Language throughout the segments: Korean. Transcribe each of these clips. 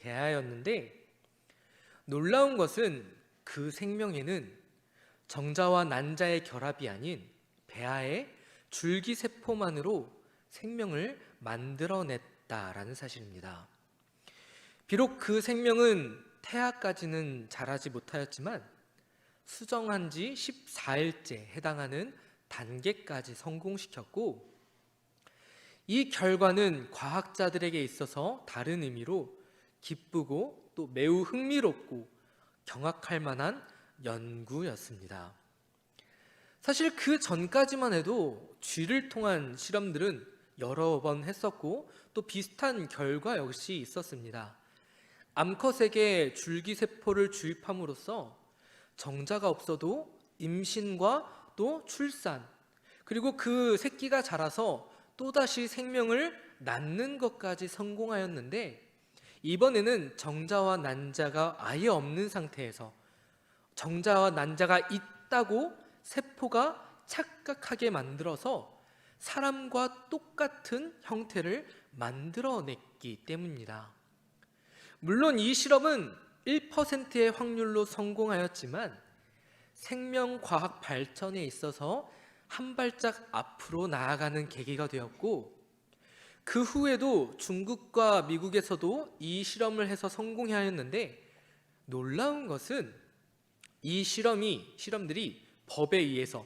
배아였는데, 놀라운 것은 그 생명에는 정자와 난자의 결합이 아닌 배아의 줄기세포만으로 생명을 만들어냈다라는 사실입니다. 비록 그 생명은 태아까지는 자라지 못하였지만 수정한 지 14일째 해당하는 단계까지 성공시켰고, 이 결과는 과학자들에게 있어서 다른 의미로 기쁘고 또 매우 흥미롭고 경악할 만한 연구였습니다. 사실 그 전까지만 해도 쥐를 통한 실험들은 여러 번 했었고 또 비슷한 결과 역시 있었습니다. 암컷에게 줄기세포를 주입함으로써 정자가 없어도 임신과 또 출산, 그리고 그 새끼가 자라서 또다시 생명을 낳는 것까지 성공하였는데, 이번에는 정자와 난자가 아예 없는 상태에서 정자와 난자가 있다고 세포가 착각하게 만들어서 사람과 똑같은 형태를 만들어냈기 때문입니다. 물론 이 실험은 1%의 확률로 성공하였지만 생명과학 발전에 있어서 한 발짝 앞으로 나아가는 계기가 되었고, 그 후에도 중국과 미국에서도 이 실험을 해서 성공하였는데, 놀라운 것은 이 실험들이 법에 의해서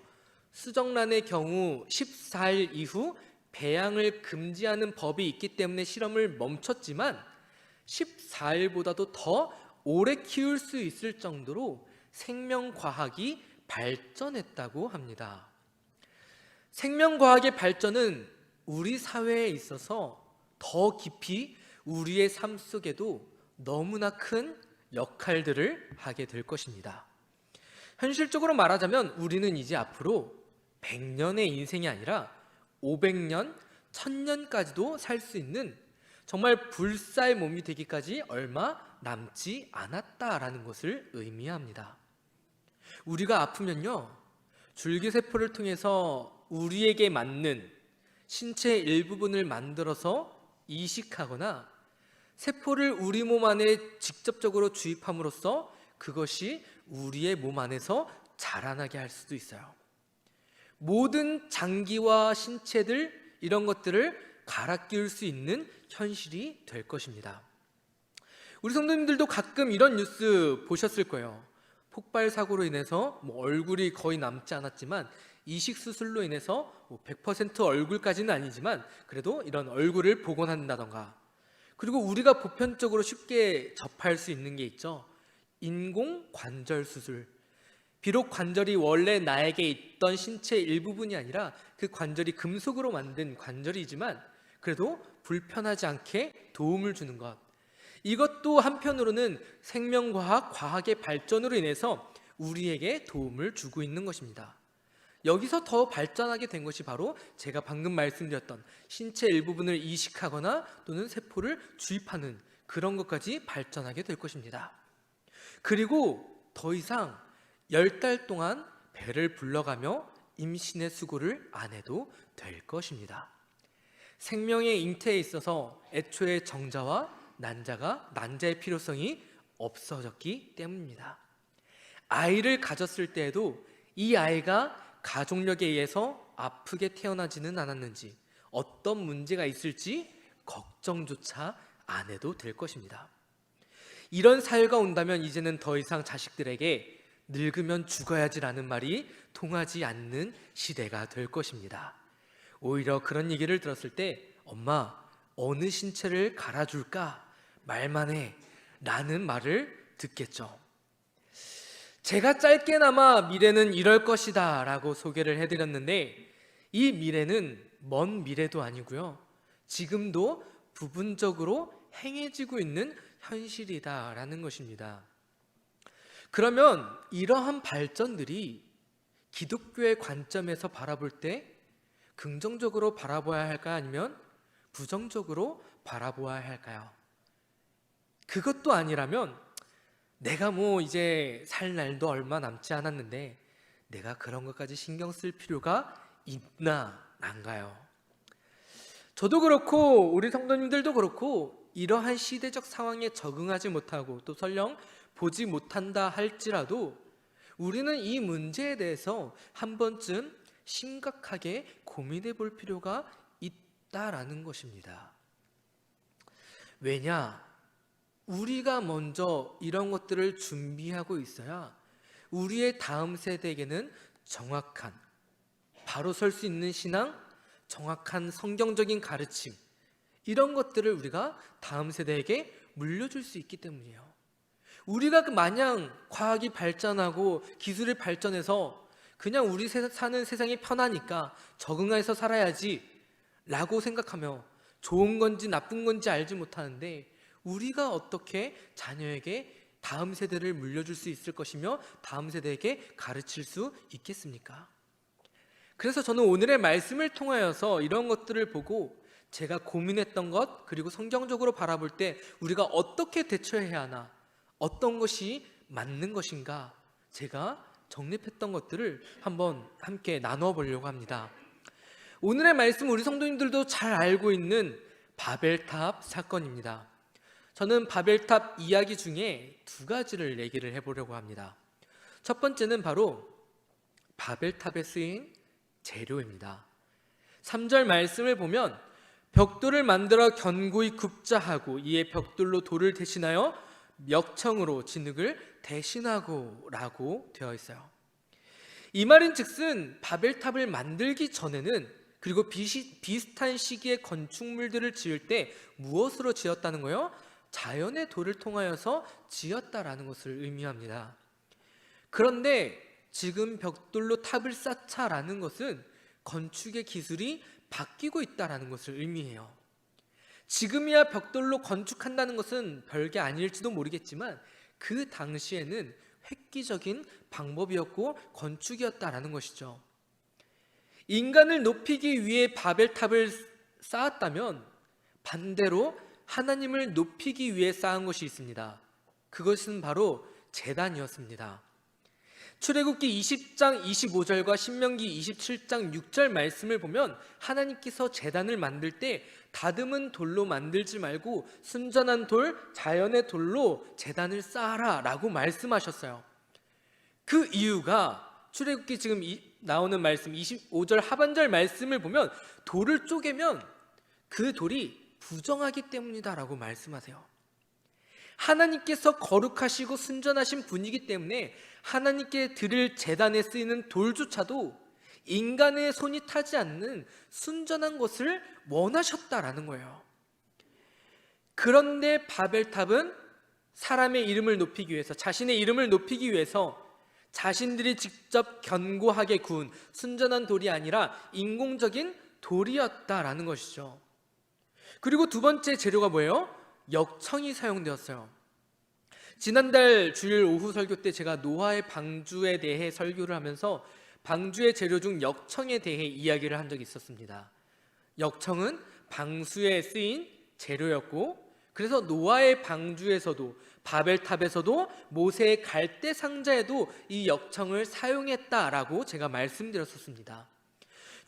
수정란의 경우 14일 이후 배양을 금지하는 법이 있기 때문에 실험을 멈췄지만 14일보다도 더 오래 키울 수 있을 정도로 생명과학이 발전했다고 합니다. 생명과학의 발전은 우리 사회에 있어서 더 깊이 우리의 삶 속에도 너무나 큰 역할들을 하게 될 것입니다. 현실적으로 말하자면 우리는 이제 앞으로 100년의 인생이 아니라 500년, 1000년까지도 살 수 있는 정말 불사의 몸이 되기까지 얼마 남지 않았다라는 것을 의미합니다. 우리가 아프면요, 줄기세포를 통해서 우리에게 맞는 신체의 일부분을 만들어서 이식하거나 세포를 우리 몸 안에 직접적으로 주입함으로써 그것이 우리의 몸 안에서 자라나게 할 수도 있어요. 모든 장기와 신체들, 이런 것들을 갈아 끼울 수 있는 현실이 될 것입니다. 우리 성도님들도 가끔 이런 뉴스 보셨을 거예요. 폭발 사고로 인해서 얼굴이 거의 남지 않았지만 이식 수술로 인해서 100% 얼굴까지는 아니지만 그래도 이런 얼굴을 복원한다던가, 그리고 우리가 보편적으로 쉽게 접할 수 있는 게 있죠. 인공 관절 수술. 비록 관절이 원래 나에게 있던 신체의 일부분이 아니라 그 관절이 금속으로 만든 관절이지만 그래도 불편하지 않게 도움을 주는 것, 이것도 한편으로는 생명과학, 과학의 발전으로 인해서 우리에게 도움을 주고 있는 것입니다. 여기서 더 발전하게 된 것이 바로 제가 방금 말씀드렸던 신체 일부분을 이식하거나 또는 세포를 주입하는 그런 것까지 발전하게 될 것입니다. 그리고 더 이상 10달 동안 배를 불러가며 임신의 수고를 안 해도 될 것입니다. 생명의 잉태에 있어서 애초에 정자와 난자의 필요성이 없어졌기 때문입니다. 아이를 가졌을 때에도 이 아이가 가족력에 의해서 아프게 태어나지는 않았는지, 어떤 문제가 있을지 걱정조차 안 해도 될 것입니다. 이런 사회가 온다면 이제는 더 이상 자식들에게 늙으면 죽어야지라는 말이 통하지 않는 시대가 될 것입니다. 오히려 그런 얘기를 들었을 때 엄마, 어느 신체를 갈아줄까 말만 해 라는 말을 듣겠죠. 제가 짧게나마 미래는 이럴 것이다 라고 소개를 해드렸는데, 이 미래는 먼 미래도 아니고요, 지금도 부분적으로 행해지고 있는 현실이다 라는 것입니다. 그러면 이러한 발전들이 기독교의 관점에서 바라볼 때 긍정적으로 바라봐야 할까요? 아니면 부정적으로 바라보아야 할까요? 그것도 아니라면 내가 이제 살 날도 얼마 남지 않았는데 내가 그런 것까지 신경 쓸 필요가 있나, 안가요? 저도 그렇고 우리 성도님들도 그렇고 이러한 시대적 상황에 적응하지 못하고 또 설령 보지 못한다 할지라도 우리는 이 문제에 대해서 한 번쯤 심각하게 고민해 볼 필요가 있다라는 것입니다. 왜냐? 우리가 먼저 이런 것들을 준비하고 있어야 우리의 다음 세대에게는 정확한, 바로 설 수 있는 신앙, 정확한 성경적인 가르침, 이런 것들을 우리가 다음 세대에게 물려줄 수 있기 때문이에요. 우리가 마냥 과학이 발전하고 기술이 발전해서 그냥 우리 사는 세상이 편하니까 적응해서 살아야지 라고 생각하며 좋은 건지 나쁜 건지 알지 못하는데 우리가 어떻게 자녀에게 다음 세대를 물려줄 수 있을 것이며 다음 세대에게 가르칠 수 있겠습니까? 그래서 저는 오늘의 말씀을 통하여서 이런 것들을 보고 제가 고민했던 것, 그리고 성경적으로 바라볼 때 우리가 어떻게 대처해야 하나, 어떤 것이 맞는 것인가, 제가 정립했던 것들을 한번 함께 나누어 보려고 합니다. 오늘의 말씀 우리 성도님들도 잘 알고 있는 바벨탑 사건입니다. 저는 바벨탑 이야기 중에 두 가지를 얘기를 해보려고 합니다. 첫 번째는 바로 바벨탑에 쓰인 재료입니다. 3절 말씀을 보면 벽돌을 만들어 견고히 굽자 하고 이에 벽돌로 돌을 대신하여 멱청으로 진흙을 대신하고 라고 되어 있어요. 이 말인즉슨 바벨탑을 만들기 전에는, 그리고 비슷한 시기에 건축물들을 지을 때 무엇으로 지었다는 거예요? 자연의 돌을 통하여서 지었다라는 것을 의미합니다. 그런데 지금 벽돌로 탑을 쌓자라는 것은 건축의 기술이 바뀌고 있다라는 것을 의미해요. 지금이야 벽돌로 건축한다는 것은 별게 아닐지도 모르겠지만 그 당시에는 획기적인 방법이었고 건축이었다라는 것이죠. 인간을 높이기 위해 바벨탑을 쌓았다면 반대로 하나님을 높이기 위해 쌓은 것이 있습니다. 그것은 바로 제단이었습니다. 출애굽기 20장 25절과 신명기 27장 6절 말씀을 보면 하나님께서 제단을 만들 때 다듬은 돌로 만들지 말고 순전한 돌, 자연의 돌로 제단을 쌓아라 라고 말씀하셨어요. 그 이유가 출애굽기 지금 나오는 말씀 25절 하반절 말씀을 보면 돌을 쪼개면 그 돌이 부정하기 때문이다 라고 말씀하세요. 하나님께서 거룩하시고 순전하신 분이기 때문에 하나님께 드릴 제단에 쓰이는 돌조차도 인간의 손이 타지 않는 순전한 것을 원하셨다라는 거예요. 그런데 바벨탑은 사람의 이름을 높이기 위해서, 자신의 이름을 높이기 위해서 자신들이 직접 견고하게 구운 순전한 돌이 아니라 인공적인 돌이었다라는 것이죠. 그리고 두 번째 재료가 뭐예요? 역청이 사용되었어요. 지난달 주일 오후 설교 때 제가 노아의 방주에 대해 설교를 하면서 방주의 재료 중 역청에 대해 이야기를 한 적이 있었습니다. 역청은 방수에 쓰인 재료였고, 그래서 노아의 방주에서도 바벨탑에서도 모세의 갈대 상자에도 이 역청을 사용했다라고 제가 말씀드렸었습니다.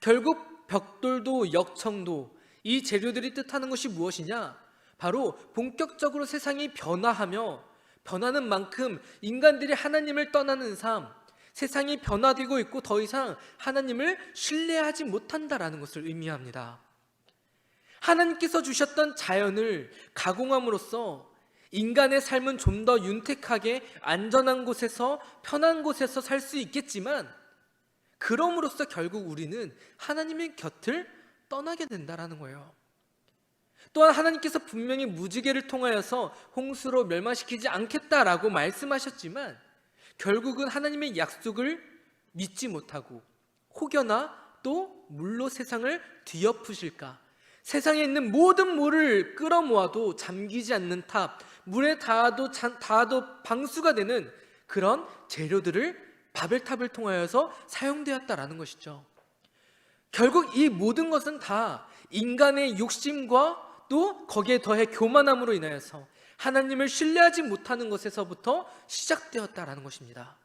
결국 벽돌도 역청도 이 재료들이 뜻하는 것이 무엇이냐? 바로 본격적으로 세상이 변화하며 변하는 만큼 인간들이 하나님을 떠나는 삶, 세상이 변화되고 있고 더 이상 하나님을 신뢰하지 못한다라는 것을 의미합니다. 하나님께서 주셨던 자연을 가공함으로써 인간의 삶은 좀 더 윤택하게 안전한 곳에서 편한 곳에서 살 수 있겠지만 그럼으로써 결국 우리는 하나님의 곁을 떠나게 된다라는 거예요. 또한 하나님께서 분명히 무지개를 통하여서 홍수로 멸망시키지 않겠다라고 말씀하셨지만 결국은 하나님의 약속을 믿지 못하고 혹여나 또 물로 세상을 뒤엎으실까, 세상에 있는 모든 물을 끌어모아도 잠기지 않는 탑, 물에 닿아도 방수가 되는 그런 재료들을 바벨탑을 통하여서 사용되었다라는 것이죠. 결국 이 모든 것은 다 인간의 욕심과 또 거기에 더해 교만함으로 인하여서 하나님을 신뢰하지 못하는 것에서부터 시작되었다라는 것입니다.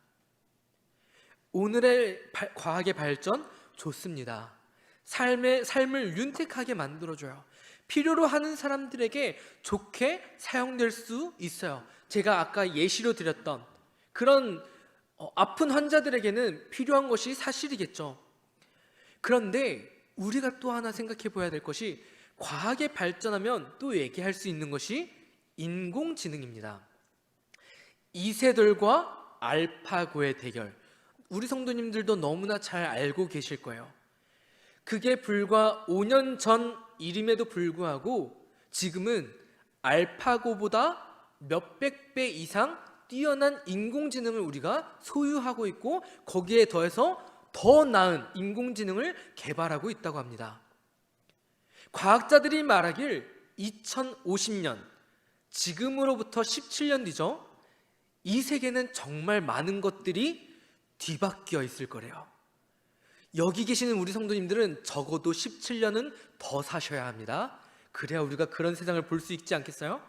오늘의 과학의 발전 좋습니다. 삶을 윤택하게 만들어줘요. 필요로 하는 사람들에게 좋게 사용될 수 있어요. 제가 아까 예시로 드렸던 그런 아픈 환자들에게는 필요한 것이 사실이겠죠. 그런데 우리가 또 하나 생각해 봐야 될 것이, 과학이 발전하면 또 얘기할 수 있는 것이 인공지능입니다. 이세돌과 알파고의 대결, 우리 성도님들도 너무나 잘 알고 계실 거예요. 그게 불과 5년 전 일임에도 불구하고 지금은 알파고보다 몇백 배 이상 뛰어난 인공지능을 우리가 소유하고 있고, 거기에 더해서 더 나은 인공지능을 개발하고 있다고 합니다. 과학자들이 말하길 2050년, 지금으로부터 17년 뒤죠. 이 세계는 정말 많은 것들이 뒤바뀌어 있을 거래요. 여기 계시는 우리 성도님들은 적어도 17년은 더 사셔야 합니다. 그래야 우리가 그런 세상을 볼 수 있지 않겠어요?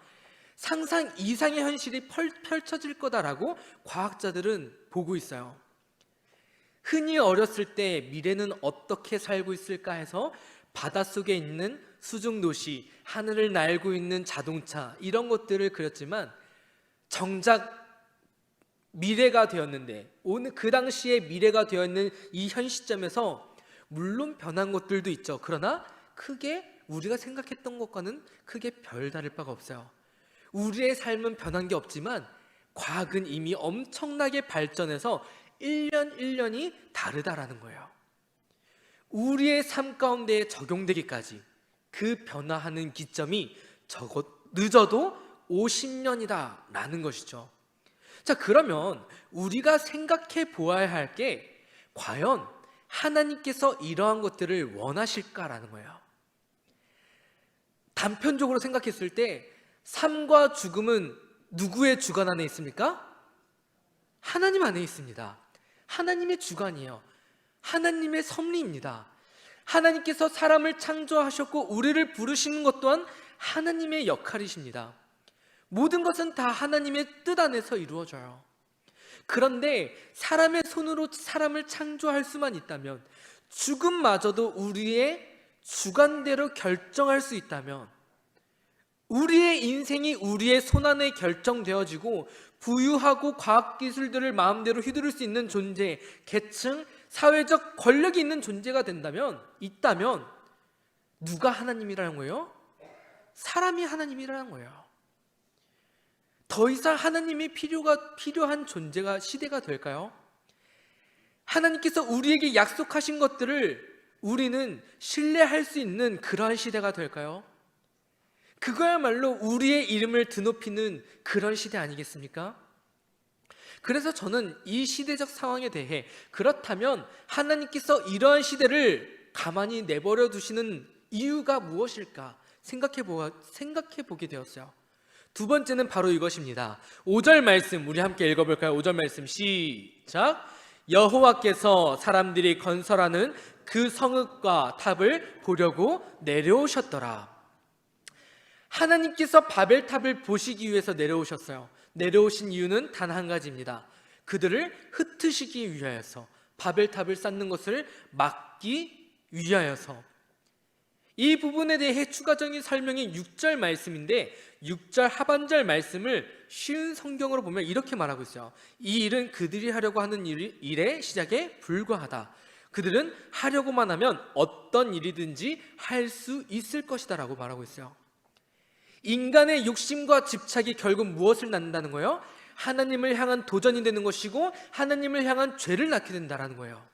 상상 이상의 현실이 펼쳐질 거다라고 과학자들은 보고 있어요. 흔히 어렸을 때 미래는 어떻게 살고 있을까 해서 바닷속에 있는 수중도시, 하늘을 날고 있는 자동차, 이런 것들을 그렸지만 정작 미래가 되었는데, 오늘 그 당시에 미래가 되어 있는 이 현 시점에서 물론 변한 것들도 있죠. 그러나 크게 우리가 생각했던 것과는 크게 별다를 바가 없어요. 우리의 삶은 변한 게 없지만 과학은 이미 엄청나게 발전해서 1년 1년이 다르다라는 거예요. 우리의 삶 가운데에 적용되기까지 그 변화하는 기점이 늦어도 50년이다라는 것이죠. 자, 그러면 우리가 생각해 보아야 할 게, 과연 하나님께서 이러한 것들을 원하실까라는 거예요. 단편적으로 생각했을 때 삶과 죽음은 누구의 주관 안에 있습니까? 하나님 안에 있습니다. 하나님의 주관이에요. 하나님의 섭리입니다. 하나님께서 사람을 창조하셨고 우리를 부르시는 것 또한 하나님의 역할이십니다. 모든 것은 다 하나님의 뜻 안에서 이루어져요. 그런데 사람의 손으로 사람을 창조할 수만 있다면, 죽음마저도 우리의 주관대로 결정할 수 있다면, 우리의 인생이 우리의 손안에 결정되어지고 부유하고 과학기술들을 마음대로 휘두를 수 있는 존재, 계층, 사회적 권력이 있는 존재가 있다면 누가 하나님이라는 거예요? 사람이 하나님이라는 거예요. 더 이상 하나님이 필요한 존재가, 시대가 될까요? 하나님께서 우리에게 약속하신 것들을 우리는 신뢰할 수 있는 그러한 시대가 될까요? 그거야말로 우리의 이름을 드높이는 그런 시대 아니겠습니까? 그래서 저는 이 시대적 상황에 대해, 그렇다면 하나님께서 이러한 시대를 가만히 내버려 두시는 이유가 무엇일까 생각해 보게 되었어요. 두 번째는 바로 이것입니다. 5절 말씀 우리 함께 읽어볼까요? 5절 말씀 시작. 여호와께서 사람들이 건설하는 그 성읍과 탑을 보려고 내려오셨더라. 하나님께서 바벨탑을 보시기 위해서 내려오셨어요. 내려오신 이유는 단 한 가지입니다. 그들을 흩으시기 위하여서, 바벨탑을 쌓는 것을 막기 위하여서. 이 부분에 대해 추가적인 설명이 6절 말씀인데, 6절 하반절 말씀을 쉬운 성경으로 보면 이렇게 말하고 있어요. 이 일은 그들이 하려고 하는 일의 시작에 불과하다. 그들은 하려고만 하면 어떤 일이든지 할 수 있을 것이다 라고 말하고 있어요. 인간의 욕심과 집착이 결국 무엇을 낳는다는 거예요? 하나님을 향한 도전이 되는 것이고 하나님을 향한 죄를 낳게 된다는 거예요.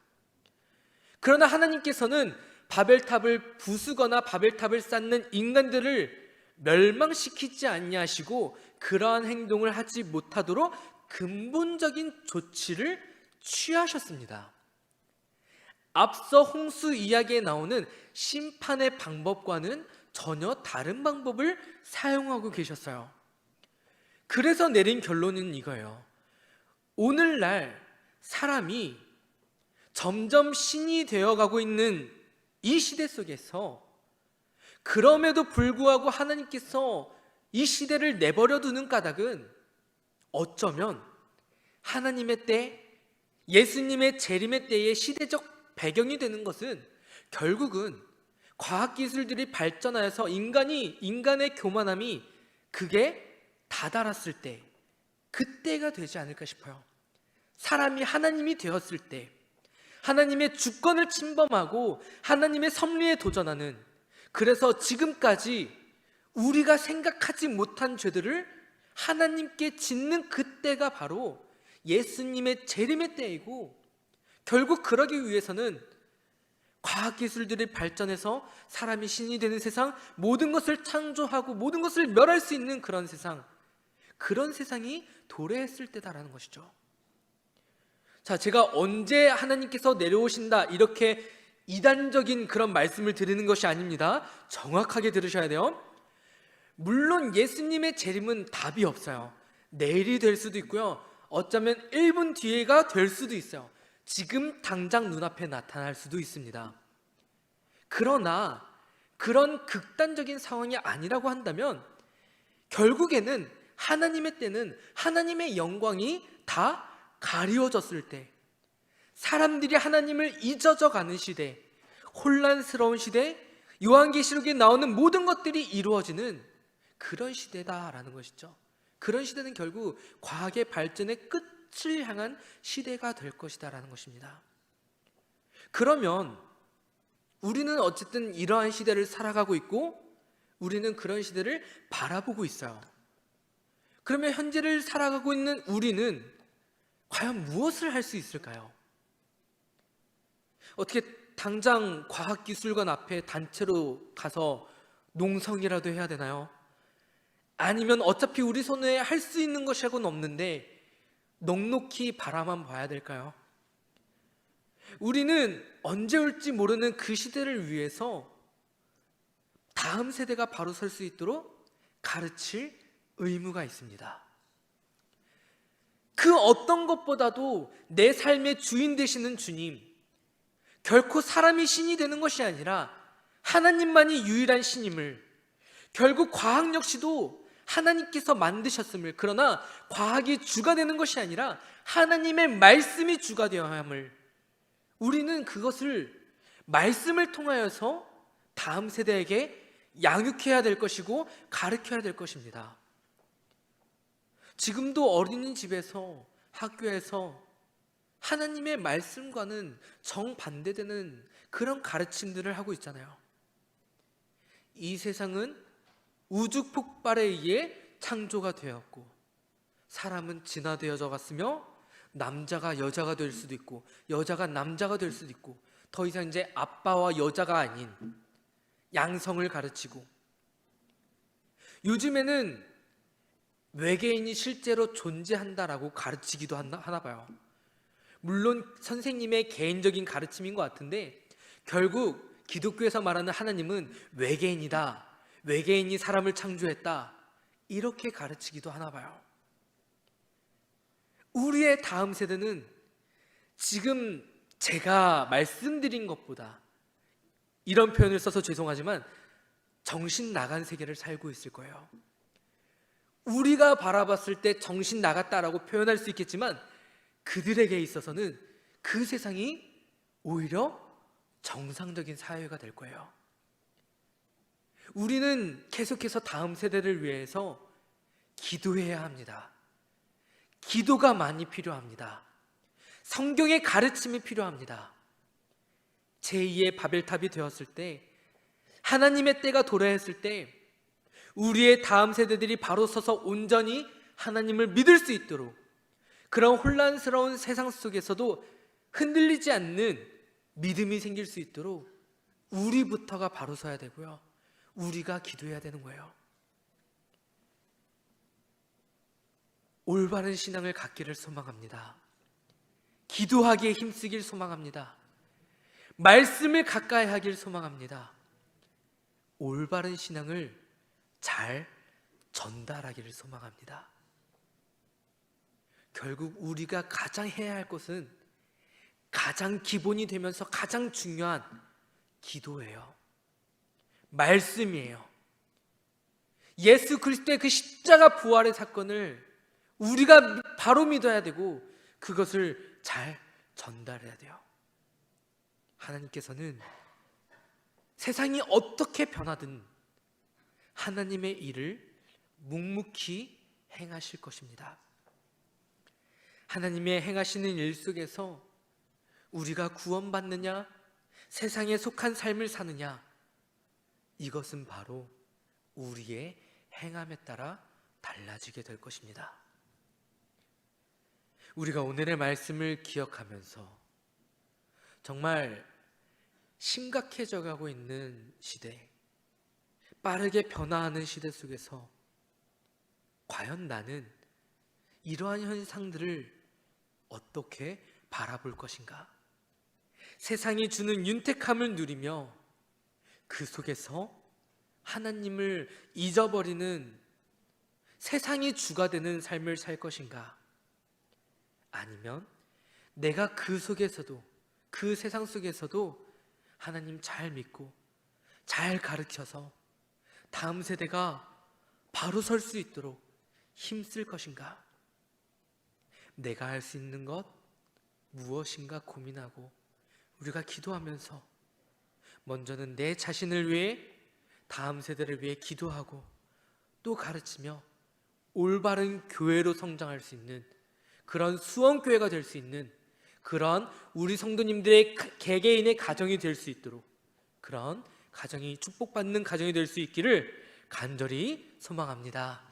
그러나 하나님께서는 바벨탑을 부수거나 바벨탑을 쌓는 인간들을 멸망시키지 아니하시고 그러한 행동을 하지 못하도록 근본적인 조치를 취하셨습니다. 앞서 홍수 이야기에 나오는 심판의 방법과는 전혀 다른 방법을 사용하고 계셨어요. 그래서 내린 결론은 이거예요. 오늘날 사람이 점점 신이 되어가고 있는 이 시대 속에서, 그럼에도 불구하고 하나님께서 이 시대를 내버려 두는 까닭은 어쩌면 하나님의 때, 예수님의 재림의 때의 시대적 배경이 되는 것은 결국은 과학기술들이 발전하여서 인간의 교만함이 그게 다다랐을 때, 그때가 되지 않을까 싶어요. 사람이 하나님이 되었을 때, 하나님의 주권을 침범하고 하나님의 섭리에 도전하는, 그래서 지금까지 우리가 생각하지 못한 죄들을 하나님께 짓는 그때가 바로 예수님의 재림의 때이고, 결국 그러기 위해서는 과학기술들이 발전해서 사람이 신이 되는 세상, 모든 것을 창조하고 모든 것을 멸할 수 있는 그런 세상이 도래했을 때다라는 것이죠. 자, 제가 언제 하나님께서 내려오신다 이렇게 이단적인 그런 말씀을 드리는 것이 아닙니다. 정확하게 들으셔야 돼요. 물론 예수님의 재림은 답이 없어요. 내일이 될 수도 있고요, 어쩌면 1분 뒤에가 될 수도 있어요. 지금 당장 눈앞에 나타날 수도 있습니다. 그러나 그런 극단적인 상황이 아니라고 한다면 결국에는 하나님의 때는 하나님의 영광이 다 가리워졌을 때, 사람들이 하나님을 잊어져가는 시대, 혼란스러운 시대, 요한계시록에 나오는 모든 것들이 이루어지는 그런 시대다라는 것이죠. 그런 시대는 결국 과학의 발전의 끝을 향한 시대가 될 것이다라는 것입니다. 그러면 우리는 어쨌든 이러한 시대를 살아가고 있고, 우리는 그런 시대를 바라보고 있어요. 그러면 현재를 살아가고 있는 우리는 과연 무엇을 할 수 있을까요? 어떻게 당장 과학기술관 앞에 단체로 가서 농성이라도 해야 되나요? 아니면 어차피 우리 손에 할 수 있는 것이라고는 없는데 넉넉히 바라만 봐야 될까요? 우리는 언제 올지 모르는 그 시대를 위해서 다음 세대가 바로 설 수 있도록 가르칠 의무가 있습니다. 그 어떤 것보다도 내 삶의 주인 되시는 주님, 결코 사람이 신이 되는 것이 아니라 하나님만이 유일한 신임을, 결국 과학 역시도 하나님께서 만드셨음을, 그러나 과학이 주가 되는 것이 아니라 하나님의 말씀이 주가 되어야 함을, 우리는 그것을 말씀을 통하여서 다음 세대에게 양육해야 될 것이고 가르쳐야 될 것입니다. 지금도 어린이집에서, 학교에서 하나님의 말씀과는 정반대되는 그런 가르침들을 하고 있잖아요. 이 세상은 우주 폭발에 의해 창조가 되었고, 사람은 진화되어져 갔으며 남자가 여자가 될 수도 있고 여자가 남자가 될 수도 있고, 더 이상 이제 아빠와 여자가 아닌 양성을 가르치고, 요즘에는 외계인이 실제로 존재한다라고 가르치기도 하나 봐요. 물론 선생님의 개인적인 가르침인 것 같은데 결국 기독교에서 말하는 하나님은 외계인이다, 외계인이 사람을 창조했다, 이렇게 가르치기도 하나 봐요. 우리의 다음 세대는 지금 제가 말씀드린 것보다, 이런 표현을 써서 죄송하지만 정신 나간 세계를 살고 있을 거예요. 우리가 바라봤을 때 정신 나갔다라고 표현할 수 있겠지만 그들에게 있어서는 그 세상이 오히려 정상적인 사회가 될 거예요. 우리는 계속해서 다음 세대를 위해서 기도해야 합니다. 기도가 많이 필요합니다. 성경의 가르침이 필요합니다. 제2의 바벨탑이 되었을 때, 하나님의 때가 도래했을 때 우리의 다음 세대들이 바로 서서 온전히 하나님을 믿을 수 있도록, 그런 혼란스러운 세상 속에서도 흔들리지 않는 믿음이 생길 수 있도록 우리부터가 바로 서야 되고요, 우리가 기도해야 되는 거예요. 올바른 신앙을 갖기를 소망합니다. 기도하기에 힘쓰길 소망합니다. 말씀을 가까이 하길 소망합니다. 올바른 신앙을 잘 전달하기를 소망합니다. 결국 우리가 가장 해야 할 것은 가장 기본이 되면서 가장 중요한 기도예요. 말씀이에요. 예수 그리스도의 그 십자가 부활의 사건을 우리가 바로 믿어야 되고 그것을 잘 전달해야 돼요. 하나님께서는 세상이 어떻게 변하든 하나님의 일을 묵묵히 행하실 것입니다. 하나님의 행하시는 일 속에서 우리가 구원받느냐, 세상에 속한 삶을 사느냐, 이것은 바로 우리의 행함에 따라 달라지게 될 것입니다. 우리가 오늘의 말씀을 기억하면서 정말 심각해져 가고 있는 시대, 빠르게 변화하는 시대 속에서 과연 나는 이러한 현상들을 어떻게 바라볼 것인가? 세상이 주는 윤택함을 누리며 그 속에서 하나님을 잊어버리는 세상이 주가 되는 삶을 살 것인가? 아니면 내가 그 속에서도, 그 세상 속에서도 하나님 잘 믿고 잘 가르쳐서 다음 세대가 바로 설 수 있도록 힘쓸 것인가? 내가 할 수 있는 것 무엇인가 고민하고 우리가 기도하면서 먼저는 내 자신을 위해, 다음 세대를 위해 기도하고 또 가르치며 올바른 교회로 성장할 수 있는 그런 수원교회가 될 수 있는 그런 우리 성도님들의 개개인의 가정이 될 수 있도록, 그런 가정이 축복받는 가정이 될 수 있기를 간절히 소망합니다.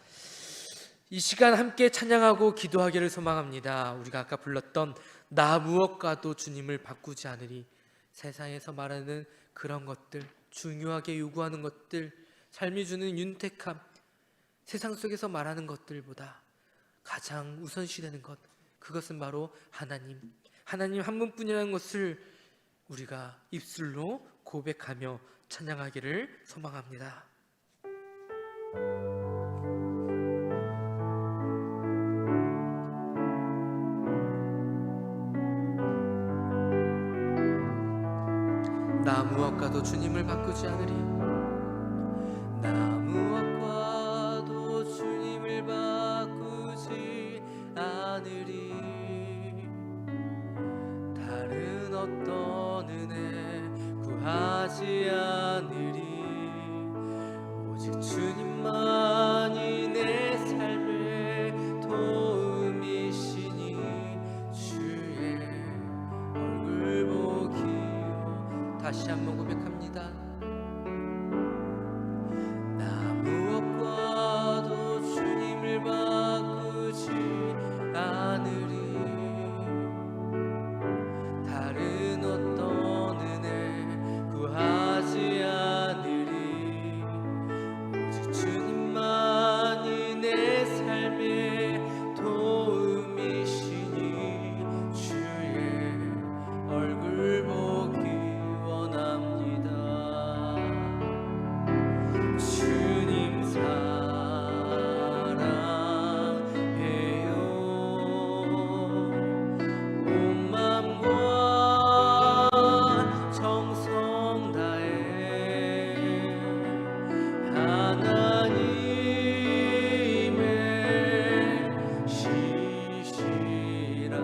이 시간 함께 찬양하고 기도하기를 소망합니다. 우리가 아까 불렀던 나 무엇과도 주님을 바꾸지 않으리, 세상에서 말하는 그런 것들, 중요하게 요구하는 것들, 삶이 주는 윤택함, 세상 속에서 말하는 것들보다 가장 우선시되는 것, 그것은 바로 하나님 한 분뿐이라는 것을 우리가 입술로 고백하며 찬양하기를 소망합니다. 나 무엇과도 주님을 바꾸지 않으리, 나 무엇과도 주님을 바꾸지 않으리, 다른 어떤 은혜 구하지 않으리, 오직 주님만이 내 삶의 도움이시니 주의 얼굴 보기요. 다시 한번 고백합니다. 나 무엇과도 주님을 바꾸지 않으리, 다른 어떤 은혜 구하지 않으리, 오직 주님만이 내 삶의 도움이시니 주의 얼굴 보기 원합니다. 주님 사랑해요. 온 마음과 정성 다해 하나님의 시시란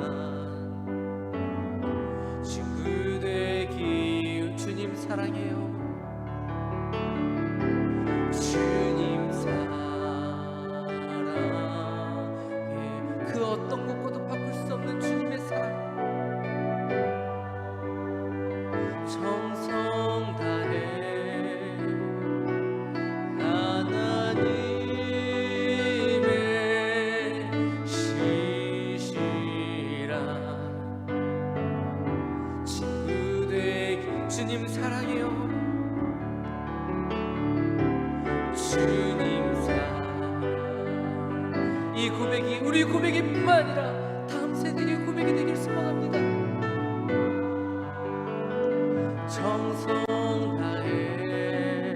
친구 되기. 주님 사랑해요. 주님 사랑해. 그 어떤 것과도 바꿀 수 없는 주님의 사랑, 정성 다해 하나님의 시시란 친구 되기. 주님 사랑해요. 주님 사랑. 이 고백이 우리 고백이 뿐만 아니라 다음 세대의 고백이 되길 소망합니다. 정성 다해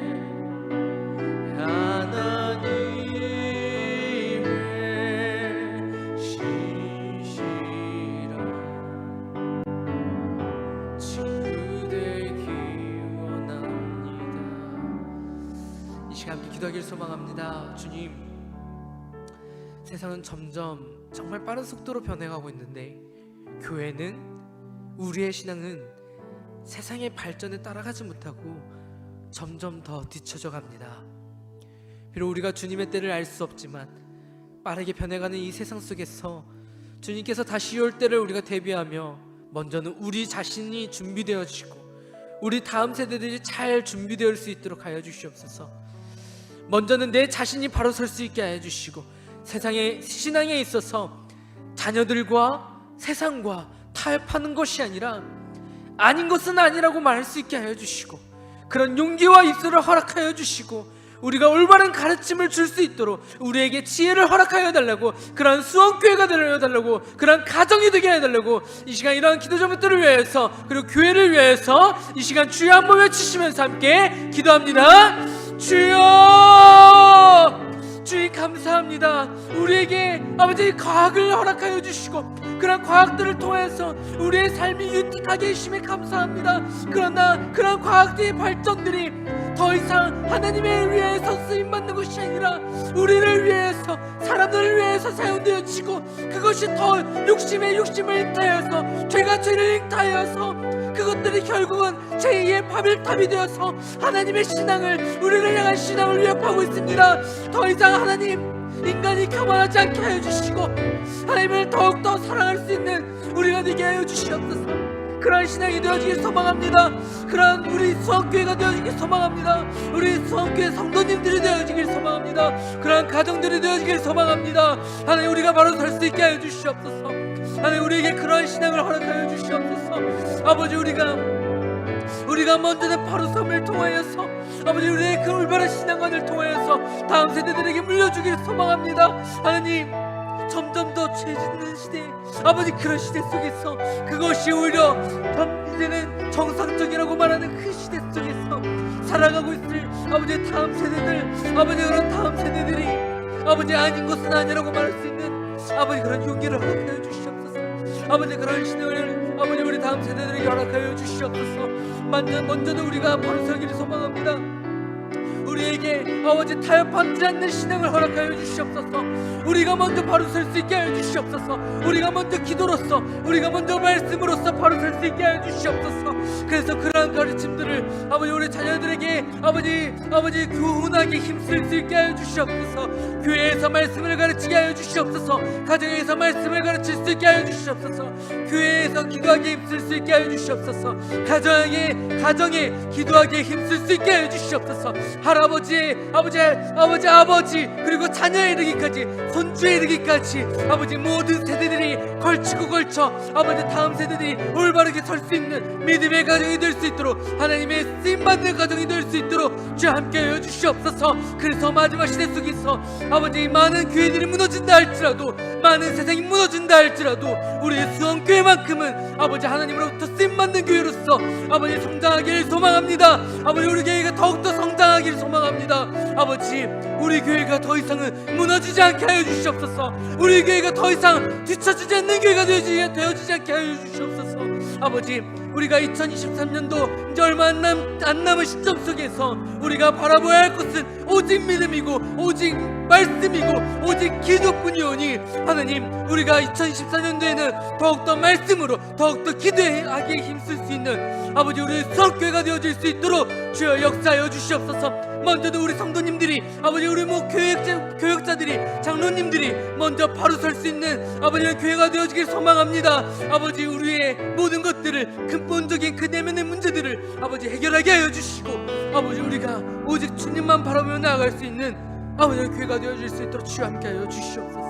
하나님의 시시란 친구 되기 원합니다. 이 시간 함께 기도하기를 소망합니다. 주님, 세상은 점점 정말 빠른 속도로 변해가고 있는데 교회는, 우리의 신앙은 세상의 발전에 따라가지 못하고 점점 더 뒤쳐져 갑니다. 비록 우리가 주님의 때를 알 수 없지만 빠르게 변해가는 이 세상 속에서 주님께서 다시 올 때를 우리가 대비하며 먼저는 우리 자신이 준비되어지고 우리 다음 세대들이 잘 준비될 수 있도록 하여 주시옵소서. 먼저는 내 자신이 바로 설 수 있게 하여 주시고 세상의 신앙에 있어서 자녀들과 세상과 타협하는 것이 아니라 아닌 것은 아니라고 말할 수 있게 하여 주시고 그런 용기와 입술을 허락하여 주시고 우리가 올바른 가르침을 줄 수 있도록 우리에게 지혜를 허락하여 달라고, 그런 수원교회가 되려 달라고, 그런 가정이 되게 해달라고 이 시간 이러한 기도 제목들을 위해서 그리고 교회를 위해서 이 시간 주여 한번 외치시면서 함께 기도합니다. 주여, 주님 감사합니다. 우리에게 아버지 과학을 허락하여 주시고 그런 과학들을 통해서 우리의 삶이 윤택하게 해주심에 감사합니다. 그러나 그런 과학들의 발전들이 더 이상 하나님을 위해서 쓰임받는 것이 아니라 우리를 위해서, 사람들을 위해서 사용되어지고 그것이 더 욕심에 욕심을 잉타하여서 죄가 죄를 잉타하여서 그것들이 결국은 제2의 바벨탑이 되어서 하나님의 신앙을, 우리를 향한 신앙을 위협하고 있습니다. 더 이상 하나님, 인간이 교만하지 않게 하여 주시고 하나님을 더욱더 사랑할 수 있는 우리가 되게 하여 주시옵소서. 그러한 신앙이 되어지길 소망합니다. 그러한 우리 수원교회가 되어지길 소망합니다. 우리 수원교회 성도님들이 되어지길 소망합니다. 그러한 가정들이 되어지길 소망합니다. 하나님, 우리가 바로 설 수 있게 하여 주시옵소서. 하나님, 우리에게 그러한 신앙을 허락하여 주시옵소서. 아버지, 우리가 먼저는 바로 섬을 통하여서 아버지, 우리의 그 올바른 신앙관을 통하여서 다음 세대들에게 물려주길 소망합니다. 하나님, 점점 더 죄짓는 시대, 아버지, 그런 시대 속에서 그것이 오히려 이제는 정상적이라고 말하는 그 시대 속에서 살아가고 있을 아버지 다음 세대들, 아버지, 그런 다음 세대들이 아버지 아닌 것은 아니라고 말할 수 있는 아버지 그런 용기를 허락하여 주시옵소서. 아버지, 그런 신앙을 아버지 우리 다음 세대들에게 허락하여 주시옵소서. 먼저는 우리가 바로 서기를 소망합니다. 우리에게 아버지 타협하지 않는 신앙을 허락하여 주시옵소서. 우리가 먼저 바로 설 수 있게 하여 주시옵소서. 우리가 먼저 기도로서, 우리가 먼저 말씀으로서 바로 설 수 있게 하여 주시옵소서. 그래서 그러한 가르침들을 아버지 우리 자녀들에게 아버지 교훈하게 힘쓸 수 있게 하여 주시옵소서. 교회에서 말씀을 가르치게 하여 주시옵소서. 가정에서 말씀을 가르칠 수 있게 하여 주시옵소서. 교회에서 기도하게 힘쓸 수 있게 하여 주시옵소서. 가정에 기도하게 힘쓸 수 있게 하여 주시옵소서. 할아버지, 아버지 그리고 자녀에 이르기까지, 손주에 이르기까지 아버지 모든 세대들이 걸쳐 아버지 다음 세대들이 올바르게 설 수 있는 믿음의 가정이 될 수 있도록, 하나님의 쓰임받는 가정이 될 수 있도록 주여 함께하여 주시옵소서. 그래서 마지막 시대 속에서 아버지 많은 교회들이 무너진다 할지라도, 많은 세상이 무너진다 할지라도 우리 수원교회만큼은 아버지 하나님으로부터 쓰임받는 교회로서 아버지 성장하기를 소망합니다. 아버지, 우리 교회가 더욱더 성장하기를 소망합니다. 아버지, 우리 교회가 더 이상은 무너지지 않게 하여 주시옵소서. 우리 교회가 더 이상 뒤처지지 않는 교회가 되어지지 않게 하여 주시옵소서. 아버지, 우리가 2023년도 이제 얼마 안 남은 시점 속에서 우리가 바라보아야 할 것은 오직 믿음이고 오직 말씀이고 오직 기도뿐이오니, 하나님, 우리가 2024년도에는 더욱더 말씀으로 더욱더 기도하기에 힘쓸 수 있는 아버지 우리 수원교회가 되어질 수 있도록 주여 역사하여 주시옵소서. 먼저도 우리 성도님들이, 아버지 우리 교역자들이, 장로님들이 먼저 바로 설 수 있는 아버지 교회가 되어지길 소망합니다. 아버지, 우리의 모든 것들을, 근본적인 그 내면의 문제들을 아버지 해결하게 하여 주시고, 아버지 우리가 오직 주님만 바라보며 나아갈 수 있는 아버지 교회가 되어질 수 있도록 주여 함께 하여 주시옵소서.